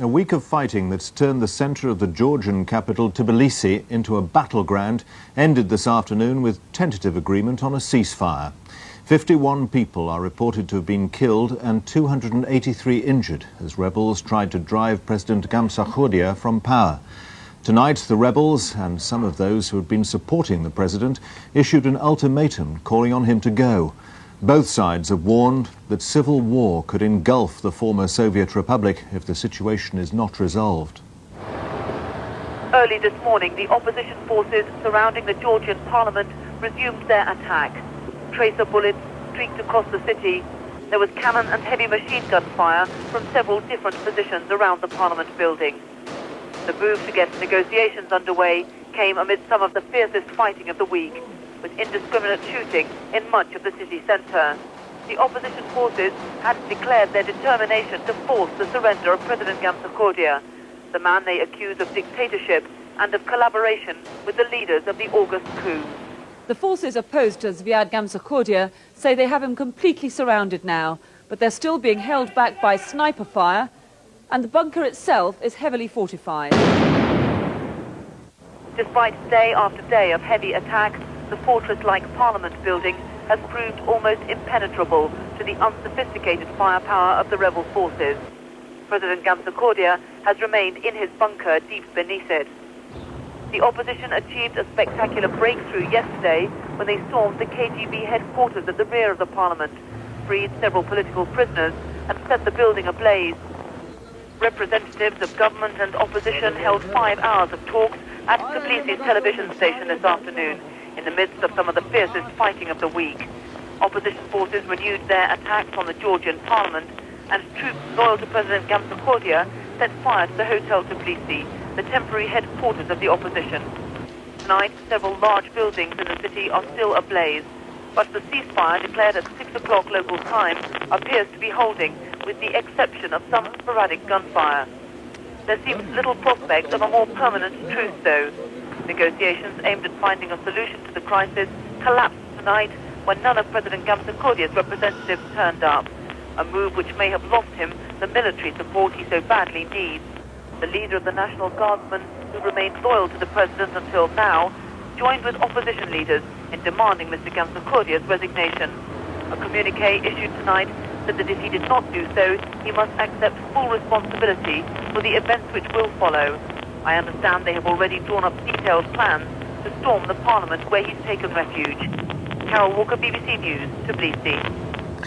A week of fighting that's turned the centre of the Georgian capital, Tbilisi, into a battleground ended this afternoon with tentative agreement on a ceasefire. 51 people are reported to have been killed and 283 injured as rebels tried to drive President Gamsakhourdia from power. Tonight, the rebels and some of those who had been supporting the president issued an ultimatum calling on him to go. Both sides have warned that civil war could engulf the former Soviet republic if the situation is not resolved. Early this morning, the opposition forces surrounding the Georgian parliament resumed their attack. Tracer bullets streaked across the city. There was cannon and heavy machine gun fire from several different positions around the parliament building. The move to get negotiations underway came amid some of the fiercest fighting of the week, with indiscriminate shooting in much of the city centre. The opposition forces had declared their determination to force the surrender of President Gamsakhourdia, the man they accuse of dictatorship and of collaboration with the leaders of the August coup. The forces opposed to Zviad Gamsakhourdia say they have him completely surrounded now, but they're still being held back by sniper fire, and the bunker itself is heavily fortified. Despite day after day of heavy attacks, the fortress-like parliament building has proved almost impenetrable to the unsophisticated firepower of the rebel forces. President Gamsakhourdia has remained in his bunker deep beneath it. The opposition achieved a spectacular breakthrough yesterday when they stormed the KGB headquarters at the rear of the parliament, freed several political prisoners and set the building ablaze. Representatives of government and opposition held 5 hours of talks at Tbilisi's television station this afternoon, in the midst of some of the fiercest fighting of the week. Opposition forces renewed their attacks on the Georgian parliament, and troops loyal to President Gamsakhourdia set fire to the Hotel Tbilisi, the temporary headquarters of the opposition. Tonight, several large buildings in the city are still ablaze, but the ceasefire declared at 6 o'clock local time appears to be holding, with the exception of some sporadic gunfire. There seems little prospect of a more permanent truce, though. Negotiations aimed at finding a solution to the crisis collapsed tonight when none of President Gamsakhourdia's representatives turned up, a move which may have lost him the military support he so badly needs. The leader of the National Guardsmen, who remained loyal to the president until now, joined with opposition leaders in demanding Mr. Gamsakhourdia's resignation. A communiqué issued tonight said that if he did not do so, he must accept full responsibility for the events which will follow. I understand they have already drawn up detailed plans to storm the parliament where he's taken refuge. Carol Walker, BBC News, Tbilisi.